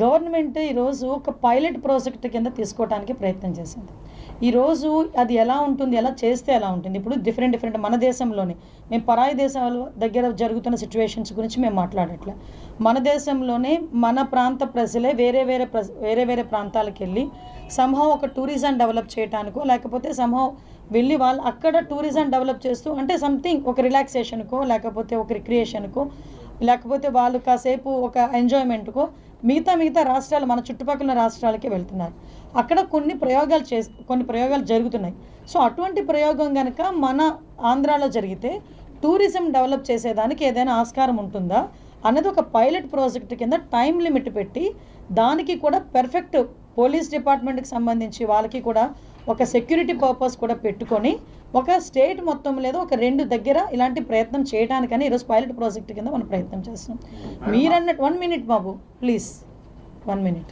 Government ఈరోజు ఒక pilot project కింద తీసుకోవడానికి ప్రయత్నం చేసింది. ఈరోజు అది ఎలా ఉంటుంది, ఎలా చేస్తే ఎలా ఉంటుంది. ఇప్పుడు డిఫరెంట్ మన దేశంలోనే మేము పరాయి దేశాల దగ్గర జరుగుతున్న సిచ్యువేషన్స్ గురించి మేము మాట్లాడట్లే. మన దేశంలోనే మన ప్రాంత ప్రజలే వేరే ప్రాంతాలకు వెళ్ళి సంహవ్ ఒక టూరిజం డెవలప్ చేయడానికో లేకపోతే సంహవ్ వెళ్ళి వాళ్ళు అక్కడ టూరిజం డెవలప్ చేస్తూ అంటే సంథింగ్ ఒక రిలాక్సేషన్కో లేకపోతే ఒక రిక్రియేషన్కో లేకపోతే వాళ్ళు కాసేపు ఒక ఎంజాయ్మెంట్కో మిగతా రాష్ట్రాలు మన చుట్టుపక్కల రాష్ట్రాలకి వెళ్తున్నారు. అక్కడ కొన్ని ప్రయోగాలు జరుగుతున్నాయి. సో అటువంటి ప్రయోగం కనుక మన ఆంధ్రాలో జరిగితే టూరిజం డెవలప్ చేసేదానికి ఏదైనా ఆస్కారం ఉంటుందా అన్నది ఒక పైలట్ ప్రాజెక్ట్ కింద టైం లిమిట్ పెట్టి దానికి కూడా పర్ఫెక్ట్ పోలీస్ డిపార్ట్మెంట్కి సంబంధించి వాళ్ళకి కూడా ఒక సెక్యూరిటీ పర్పస్ కూడా పెట్టుకొని ఒక స్టేట్ మొత్తం లేదా ఒక 2 దగ్గర ఇలాంటి ప్రయత్నం చేయడానికని ఈరోజు పైలట్ ప్రాజెక్ట్ కింద మనం ప్రయత్నం చేస్తున్నాం. మీరన్నట్టు 1 మినిట్ బాబు ప్లీజ్ 1 మినిట్.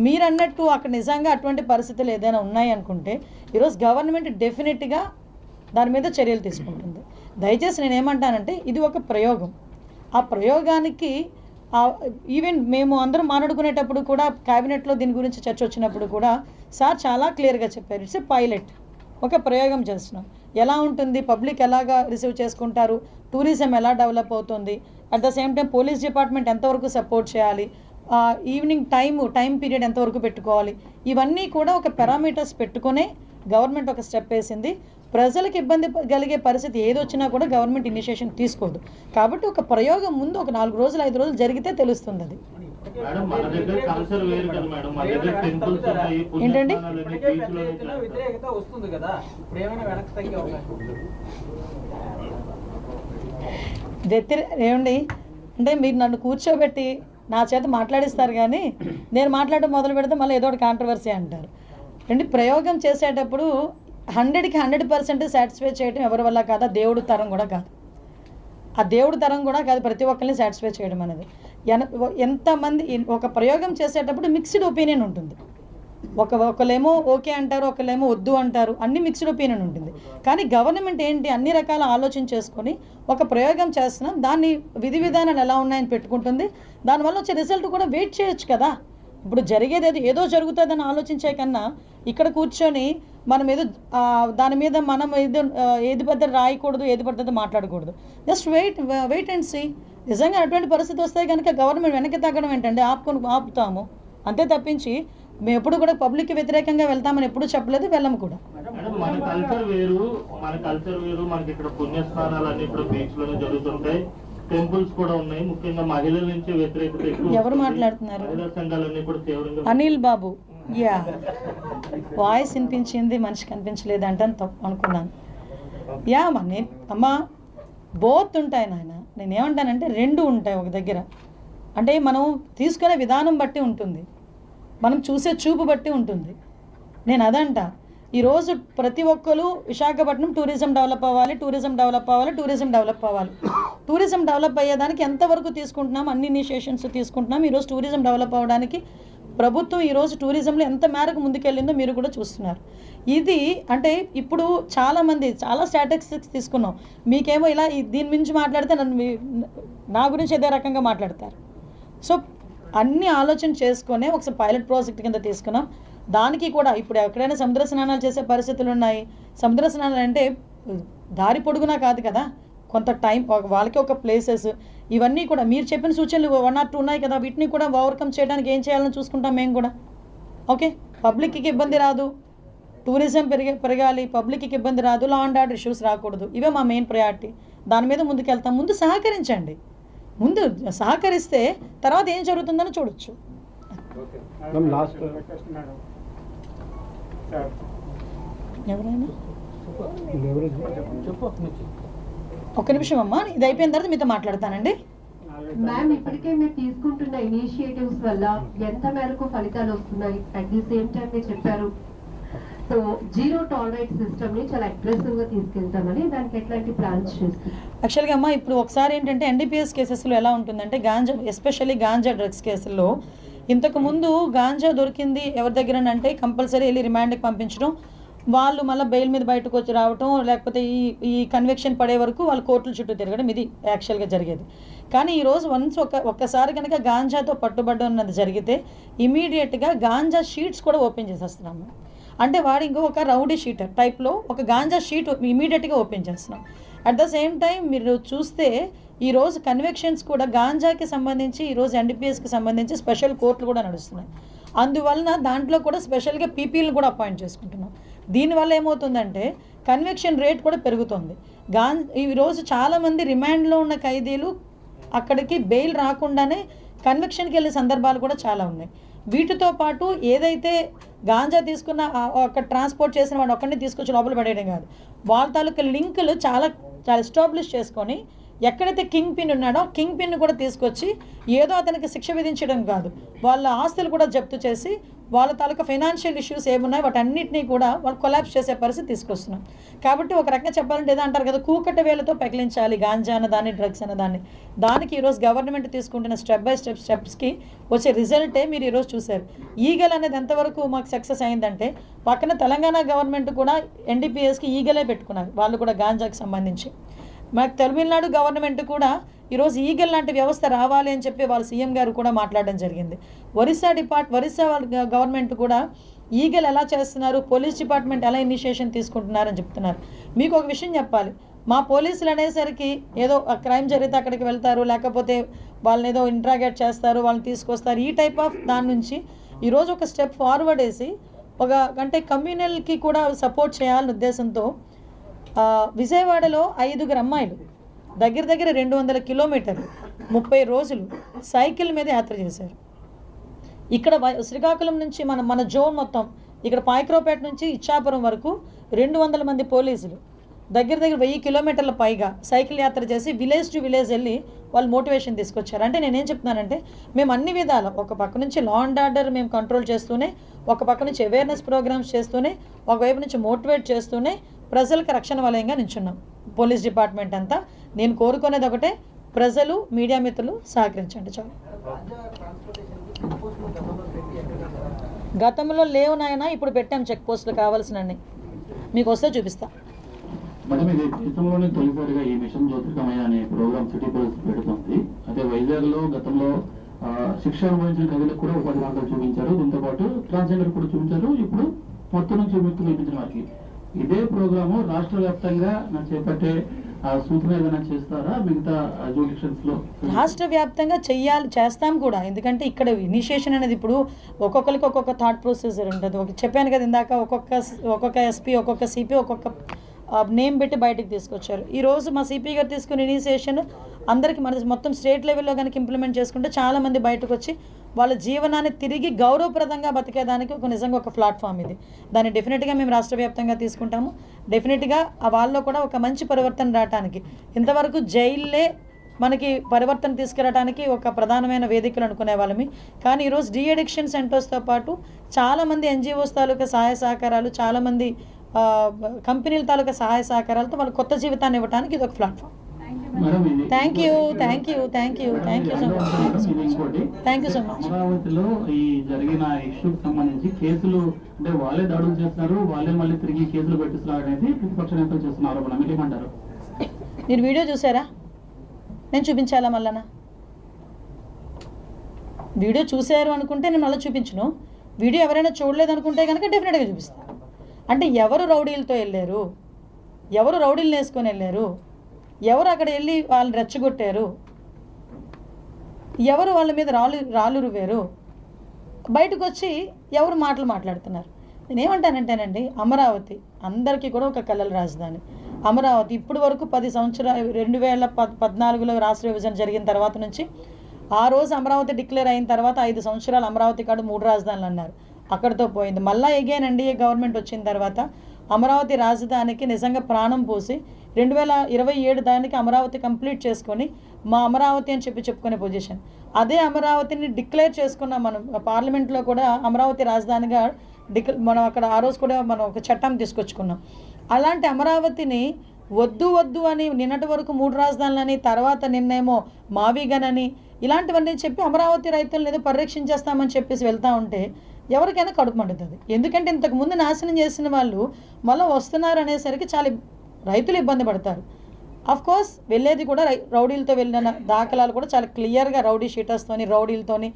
మీరన్నట్టు అక్కడ నిజంగా అటువంటి పరిస్థితులు ఏదైనా ఉన్నాయి అనుకుంటే ఈరోజు గవర్నమెంట్ డెఫినెట్గా దాని మీద చర్యలు తీసుకుంటుంది. దయచేసి నేనేమంటానంటే ఇది ఒక ప్రయోగం. ఆ ప్రయోగానికి ఈవెన్ మేము అందరం మాట్లాడుకునేటప్పుడు కూడా క్యాబినెట్లో దీని గురించి చర్చ వచ్చినప్పుడు కూడా సార్ చాలా క్లియర్గా చెప్పారు. ఇట్స్ ఏ పైలట్, ఒక ప్రయోగం చేస్తున్నాం. ఎలా ఉంటుంది, పబ్లిక్ ఎలాగా రిసీవ్ చేసుకుంటారు, టూరిజం ఎలా డెవలప్ అవుతుంది, at the same time police department ఎంతవరకు సపోర్ట్ చేయాలి, ఈవినింగ్ టైం పీరియడ్ ఎంతవరకు పెట్టుకోవాలి, ఇవన్నీ కూడా ఒక పారామీటర్స్ పెట్టుకునే గవర్నమెంట్ ఒక స్టెప్ వేసింది. ప్రజలకు ఇబ్బంది కలిగే పరిస్థితి ఏదొచ్చినా కూడా గవర్నమెంట్ ఇనిషియేషన్ తీసుకోదు. కాబట్టి ఒక ప్రయోగం ముందు ఒక 4 రోజులు 5 రోజులు జరిగితే తెలుస్తుంది. అది ఏంటండి ఏమండి అంటే మీరు నన్ను కూర్చోబెట్టి నా చేత మాట్లాడిస్తారు కానీ నేను మాట్లాడడం మొదలు పెడితే మళ్ళీ ఏదో ఒకటి కాంట్రవర్సీ అంటారు. అంటే ప్రయోగం చేసేటప్పుడు 100కి 100% సాటిస్ఫై చేయడం ఎవరి వల్ల కాదు, ఆ దేవుడు తరం కూడా కాదు. ఆ దేవుడు తరం కూడా కాదు ప్రతి ఒక్కరిని సాటిస్ఫై చేయడం అనేది. ఎంతమంది ఒక ప్రయోగం చేసేటప్పుడు మిక్స్డ్ ఒపీనియన్ ఉంటుంది. ఒకళ్ళేమో ఓకే అంటారు, ఒకళ్ళేమో వద్దు అంటారు, అన్ని మిక్స్డ్ ఒపీనియన్ ఉంటుంది. కానీ గవర్నమెంట్ ఏంటి అన్ని రకాల ఆలోచన చేసుకొని ఒక ప్రయోగం చేస్తున్నాం, దాన్ని విధి విధానాలు ఎలా ఉన్నాయని పెట్టుకుంటుంది. దానివల్ల వచ్చే రిజల్ట్ కూడా వెయిట్ చేయొచ్చు కదా. ఇప్పుడు జరిగేది ఏదో జరుగుతుందని ఆలోచించే కన్నా ఇక్కడ కూర్చొని మనం ఏదో దాని మీద మనం ఏది పద్ధతి రాయకూడదు, ఏది పద్ధతి మాట్లాడకూడదు. Just wait and see. నిజంగా అటువంటి పరిస్థితి వస్తే కనుక గవర్నమెంట్ వెనక్కి తగ్గడం ఏంటంటే ఆపుతాము అంతే తప్పించి మేము ఎప్పుడు కూడా పబ్లిక్కి వ్యతిరేకంగా వెళ్తామని ఎప్పుడు చెప్పలేదు, వెళ్ళము కూడా. మన కల్చర్ వేరు, మనకి ఇక్కడ పుణ్యస్థానాలు అన్ని ఇప్పుడు బీచ్ లోనే జరుగుతుంటాయి, టెంపుల్స్ కూడా ఉన్నాయి. ముఖ్యంగా మహిళల నుంచి వ్యతిరేకత ఎక్కువ. ఎవరు మాట్లాడుతున్నారు? మహిళా సంఘాలన్నీ కూడా తీవ్రంగా. అనిల్ బాబు వాయిస్ వినిపించింది, మనిషి కనిపించలేదు అంటే తప్పు అనుకున్నాను. అమ్మా బోత్ ఉంటాయి నాయన. నేనేమంటానంటే 2 ఉంటాయి ఒక దగ్గర. అంటే మనం తీసుకునే విధానం బట్టి ఉంటుంది, మనం చూసే చూపు బట్టి ఉంటుంది. నేను అదంట. ఈరోజు ప్రతి ఒక్కరు విశాఖపట్నం టూరిజం డెవలప్ అవ్వాలి. టూరిజం డెవలప్ అయ్యేదానికి ఎంతవరకు తీసుకుంటున్నాం, అన్ని ఇనిషియేషన్స్ తీసుకుంటున్నాం. ఈరోజు టూరిజం డెవలప్ అవ్వడానికి ప్రభుత్వం ఈరోజు టూరిజంలో ఎంత మేరకు ముందుకెళ్ళిందో మీరు కూడా చూస్తున్నారు. ఇది అంటే ఇప్పుడు చాలా స్టాటిస్టిక్స్ తీసుకున్నాం. మీకేమో ఇలా దీని మించి మాట్లాడితే నా గురించి ఏదో రకంగా మాట్లాడతారు. సో అన్ని ఆలోచన చేసుకునే ఒకసారి పైలట్ ప్రాజెక్ట్ కింద తీసుకున్నాం. దానికి కూడా ఇప్పుడు ఎక్కడైనా సముద్ర స్నానాలు చేసే పరిస్థితులు ఉన్నాయి. సముద్ర స్నానాలు అంటే దారి పొడుగునా కాదు కదా, కొంత టైం వాళ్ళకి ఒక ప్లేసెస్, ఇవన్నీ కూడా మీరు చెప్పిన సూచనలు 1 or 2 ఉన్నాయి కదా, వీటిని కూడా ఓవర్కమ్ చేయడానికి ఏం చేయాలని చూసుకుంటాం మేము కూడా. ఓకే, పబ్లిక్కి ఇబ్బంది రాదు, టూరిజం పెరగాలి, పబ్లిక్కి ఇబ్బంది రాదు, లా అండ్ ఆర్డర్ ఇష్యూస్ రాకూడదు. ఇవే మా మెయిన్ ప్రయారిటీ. దాని మీద ముందుకెళ్తాం. ముందు సహకరించండి. ముందు సహకరిస్తే తర్వాత ఏం జరుగుతుందని చూడొచ్చు. ఎవరైనా ఒక్క నిమిషం అమ్మా, ఇది అయిపోయిన తర్వాత మీతో మాట్లాడతానండి. మ్యామ్, ఇప్పటికే మీరు తీసుకుంటున్న ఇనిషియేటివ్స్ వల్ల ఎంత మేరకు ఫలితాలు వస్తున్నాయి? అట్ ది సేమ్ టైం మీరు చెప్పారు సో జీరో టాలరెన్స్ సిస్టమ్ ని చాలా అగ్రెసివ్ గా తీసుకెళ్తామని, దానికి ఎట్లాంటి ప్లాన్స్ చేస్తారు? యాక్చువల్గా అమ్మా ఇప్పుడు ఒకసారి ఏంటంటే ఎన్డీపీఎస్ కేసెస్లో ఎలా ఉంటుందంటే ఎస్పెషల్లీ గాంజా డ్రగ్స్ కేసుల్లో ఇంతకుముందు గాంజా దొరికింది ఎవరి దగ్గర అంటే కంపల్సరీ వెళ్ళి రిమాండ్కి పంపించడం, వాళ్ళు మళ్ళీ బెయిల్ మీద బయటకు వచ్చి రావటం, లేకపోతే ఈ కన్విక్షన్ పడే వరకు వాళ్ళు కోర్టుల చుట్టూ తిరగడం, ఇది యాక్చువల్గా జరిగేది. కానీ ఈరోజు వన్స్ ఒక్కసారి కనుక గాంజాతో పట్టుబడ్డం అన్నది జరిగితే ఇమీడియట్గా గాంజా షీట్స్ కూడా ఓపెన్ చేసేస్తున్నాము. అంటే వాడు ఇంకొక రౌడీ షీటర్ టైప్లో ఒక గాంజా షీట్ ఇమీడియట్గా ఓపెన్ చేస్తున్నాం. అట్ ద సేమ్ టైం మీరు చూస్తే ఈరోజు కన్విక్షన్స్ కూడా గాంజాకి సంబంధించి ఈరోజు ఎన్డీపీఎస్కి సంబంధించి స్పెషల్ కోర్టులు కూడా నడుస్తున్నాయి. అందువలన దాంట్లో కూడా స్పెషల్గా పీపీలను కూడా అపాయింట్ చేసుకుంటున్నాం. దీనివల్ల ఏమవుతుందంటే కన్విక్షన్ రేట్ కూడా పెరుగుతుంది. ఈరోజు చాలామంది రిమాండ్లో ఉన్న ఖైదీలు అక్కడికి బెయిల్ రాకుండానే కన్విక్షన్కి వెళ్ళే సందర్భాలు కూడా చాలా ఉన్నాయి. వీటితో పాటు ఏదైతే గాంజా తీసుకున్న అక్కడ ట్రాన్స్పోర్ట్ చేసిన వాడు ఒక్కడిని తీసుకొచ్చి లోపల పడేయడం కాదు, వాళ్ళ తాలూకా లింకులు చాలా ఎస్టాబ్లిష్ చేసుకొని ఎక్కడైతే కింగ్ పిన్ ఉన్నాడో కింగ్ పిన్ కూడా తీసుకొచ్చి ఏదో అతనికి శిక్ష విధించడం కాదు, వాళ్ళ ఆస్తులు కూడా జప్తు చేసి వాళ్ళ తాలూకా ఫైనాన్షియల్ ఇష్యూస్ ఏమున్నాయి వాటన్నిటినీ కూడా వాళ్ళు కొలాప్స్ చేసే పరిస్థితి తీసుకొస్తున్నాం. కాబట్టి ఒక రకంగా చెప్పాలంటే ఏదో అంటారు కదా, కూకట వేలతో పెకిలించాలి గాంజా అన్నదాన్ని, డ్రగ్స్ అన్నదాన్ని. దానికి ఈరోజు గవర్నమెంట్ తీసుకుంటున్న స్టెప్ బై స్టెప్స్కి వచ్చే రిజల్టే మీరు ఈరోజు చూశారు. ఈగల్ అనేది ఎంతవరకు మాకు సక్సెస్ అయిందంటే పక్కన తెలంగాణ గవర్నమెంట్ కూడా ఎన్డీపీఎస్కి ఈగలే పెట్టుకున్నారు, వాళ్ళు కూడా గాంజాకి సంబంధించి. మాకు తమిళనాడు గవర్నమెంట్ కూడా ఈరోజు ఈగల్ లాంటి వ్యవస్థ రావాలి అని చెప్పి వాళ్ళ సీఎం గారు కూడా మాట్లాడడం జరిగింది. ఒరిస్సా గవర్నమెంట్ కూడా ఈగల్ ఎలా చేస్తున్నారు, పోలీస్ డిపార్ట్మెంట్ ఎలా ఇనిషియేషన్ తీసుకుంటున్నారని చెప్తున్నారు. మీకు ఒక విషయం చెప్పాలి, మా పోలీసులు అనేసరికి ఏదో క్రైమ్ జరిగితే అక్కడికి వెళ్తారు, లేకపోతే వాళ్ళని ఏదో ఇంట్రాగేట్ చేస్తారు, వాళ్ళని తీసుకొస్తారు, ఈ టైప్ ఆఫ్ దాని నుంచి ఈరోజు ఒక స్టెప్ ఫార్వర్డ్ వేసి ఒక అంటే కమ్యూనల్కి కూడా సపోర్ట్ చేయాలనే ఉద్దేశంతో విజయవాడలో 5 అమ్మాయిలు దగ్గర 200 కిలోమీటర్లు 30 రోజులు సైకిల్ మీద యాత్ర చేశారు. ఇక్కడ శ్రీకాకుళం నుంచి మన జోన్ మొత్తం ఇక్కడ పాయక్రోపేట నుంచి ఇచ్చాపురం వరకు 200 మంది పోలీసులు దగ్గర 1000 కిలోమీటర్ల పైగా సైకిల్ యాత్ర చేసి విలేజ్ టు విలేజ్ వెళ్ళి వాళ్ళు మోటివేషన్ తీసుకొచ్చారు. అంటే నేనేం చెప్తున్నానంటే మేము అన్ని విధాలు ఒక పక్క నుంచి లా అండ్ ఆర్డర్ మేము కంట్రోల్ చేస్తూనే, ఒక పక్క నుంచి అవేర్నెస్ ప్రోగ్రామ్స్ చేస్తూనే, ఒకవైపు నుంచి మోటివేట్ చేస్తూనే ప్రజలకు రక్షణ వలయంగా నించున్నాం పోలీస్ డిపార్ట్మెంట్ అంతా. నేను కోరుకునేది ఒకటే, ప్రజలు మీడియా మిత్రులు సహకరించండి చాలు. గతంలో లేవు నాయన, ఇప్పుడు పెట్టాం చెక్ పోస్టులు కావాల్సినన్ని, మీకు వస్తే చూపిస్తా. మేడం, ఇది దేశంలోనే తొలిసారిగా ఈ మిషన్ జ్యోతిర్గమయ అనే ప్రోగ్రామ్ సిటీ పోలీస్ పెడుతుంది. అయితే వైజాగ్ లో గతంలో శిక్ష అనుభవించిన ఖైదీలకు కూడా ఉపాధి మార్గాలు చూపించారు, దీంతో పాటు ట్రాన్స్జెండర్ కూడా చూపించారు, ఇప్పుడు మొత్తం నుంచి చూపించిన వారికి ఇదే ప్రోగ్రాము రాష్ట్ర వ్యాప్తంగా చేపట్టే సూచన ఏదైనా చేస్తారా మిగతా జ్యూరిడిక్షన్స్ లో? రాష్ట్ర వ్యాప్తంగా చేస్తాం కూడా. ఎందుకంటే ఇక్కడ ఇనిషియేషన్ అనేది ఇప్పుడు ఒక్కొక్కరికి ఒక్కొక్క థాట్ ప్రొసీజర్ ఉంటుంది. చెప్పాను కదా ఇందాక, ఒక్కొక్క ఎస్పీ, ఒక్కొక్క సిపి, ఒక్కొక్క నేమ్ పెట్టి బయటకు తీసుకొచ్చారు. ఈరోజు మా సిపి గారు తీసుకున్న ఇనిషియేషన్ అందరికీ మొత్తం స్టేట్ లెవెల్లో కనుక ఇంప్లిమెంట్ చేసుకుంటే చాలామంది బయటకు వచ్చి వాళ్ళ జీవనాన్ని తిరిగి గౌరవప్రదంగా బతికేదానికి నిజంగా ఒక ప్లాట్ఫామ్ ఇది. దాన్ని డెఫినెట్గా మేము రాష్ట్ర వ్యాప్తంగా తీసుకుంటాము. డెఫినెట్గా వాళ్ళలో కూడా ఒక మంచి పరివర్తన రావడానికి, ఇంతవరకు జైల్లే మనకి పరివర్తన తీసుకురావడానికి ఒక ప్రధానమైన వేదికలు అనుకునే వాళ్ళమి. కానీ ఈరోజు డీ అడిక్షన్ సెంటర్స్తో పాటు చాలామంది ఎన్జిఓస్ తాలూకా సహాయ సహకారాలు, చాలామంది కంపెనీల తాలూకా సహాయ సహకారాలతో వాళ్ళ కొత్త జీవితాన్ని ఇవ్వడానికి ఇది ఒక platform. Thank you so much. అమరావతిలో ఈ జరిగిన ఇష్యూకి సంబంధించి కేసులు అంటే వాళ్ళే దాడులు చేస్తున్నారు, వాళ్ళే మళ్ళీ తిరిగి కేసులు పెట్టిస్తున్నారు అనేది ప్రతిపక్ష నేతలు చేస్తున్న ఆరోపణ, మీరు ఏమంటారు? మీరు వీడియో చూసారా? నేను చూపించాలా మళ్ళా? వీడియో చూశారు అనుకుంటే నేను మళ్ళీ చూపించను. వీడియో ఎవరైనా చూడలేదు అనుకుంటే కనుక డెఫినెట్గా చూపిస్తాను. అంటే ఎవరు రౌడీలతో వెళ్ళారు, ఎవరు రౌడీలు వేసుకొని వెళ్ళారు, ఎవరు అక్కడ వెళ్ళి వాళ్ళని రెచ్చగొట్టారు, ఎవరు వాళ్ళ మీద రాళ్ళు రువ్వారు, బయటకు వచ్చి ఎవరు మాట్లాడుతున్నారు. నేనేమంటానంటేనండి, అమరావతి అందరికీ కూడా ఒక కళల రాజధాని. అమరావతి ఇప్పుడు వరకు 10 సంవత్సరాలు 2014లో రాష్ట్ర విభజన జరిగిన తర్వాత నుంచి ఆ రోజు అమరావతి డిక్లేర్ అయిన తర్వాత 5 సంవత్సరాలు అమరావతి కాదు 3 రాజధానులు అన్నారు, అక్కడితో పోయింది. మళ్ళీ ఎగైన్ ఎన్డీఏ గవర్నమెంట్ వచ్చిన తర్వాత అమరావతి రాజధానికి నిజంగా ప్రాణం పోసి 2027 దానికి అమరావతి కంప్లీట్ చేసుకొని మా అమరావతి అని చెప్పుకునే పొజిషన్. అదే అమరావతిని డిక్లేర్ చేసుకున్నాం మనం పార్లమెంట్లో కూడా, అమరావతి రాజధానిగా మనం అక్కడ ఆ రోజు కూడా మనం ఒక చట్టం తీసుకొచ్చుకున్నాం. అలాంటి అమరావతిని వద్దు అని నిన్నటి వరకు 3 రాజధానులని, తర్వాత నిన్నేమో మావిగనని ఇలాంటివన్నీ చెప్పి అమరావతి రైతులను ఏదో పరిరక్షించేస్తామని చెప్పేసి వెళ్తూ ఉంటే ఎవరికైనా కడుపు మండుతుంది. ఎందుకంటే ఇంతకుముందు నాశనం చేసిన వాళ్ళు మళ్ళీ వస్తున్నారు అనేసరికి చాలా రైతులు ఇబ్బంది పడతారు. కోర్స్ వెళ్ళేది కూడా రౌడీలతో వెళ్ళిన దాఖలాలు కూడా చాలా క్లియర్గా, రౌడీ షీటర్స్తోని, రౌడీలతోని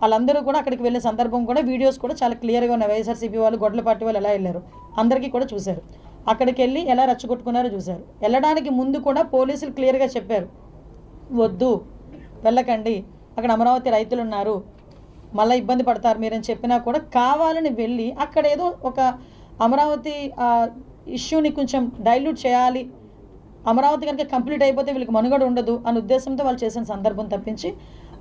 వాళ్ళందరూ కూడా అక్కడికి వెళ్ళే సందర్భం కూడా వీడియోస్ కూడా చాలా క్లియర్గా ఉన్నాయి. వైఎస్ఆర్సీపీ వాళ్ళు, గొడ్లపాటి వాళ్ళు ఎలా వెళ్ళారు అందరికీ కూడా చూశారు. అక్కడికి వెళ్ళి ఎలా రెచ్చగొట్టుకున్నారో చూశారు. వెళ్ళడానికి ముందు కూడా పోలీసులు క్లియర్గా చెప్పారు, వద్దు వెళ్ళకండి, అక్కడ అమరావతి రైతులు ఉన్నారు, మళ్ళీ ఇబ్బంది పడతారు మీరని చెప్పినా కూడా కావాలని వెళ్ళి అక్కడ ఏదో ఒక అమరావతి ఇష్యూని కొంచెం డైల్యూట్ చేయాలి, అమరావతి కనుక కంప్లీట్ అయిపోతే వీళ్ళకి మనుగడ ఉండదు అనే ఉద్దేశంతో వాళ్ళు చేసిన సందర్భం తప్పించి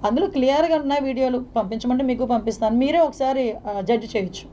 అందులో క్లియర్గా ఉన్న వీడియోలు పంపించమంటే మీకు పంపిస్తాను, మీరే ఒకసారి జడ్జి చేయొచ్చు.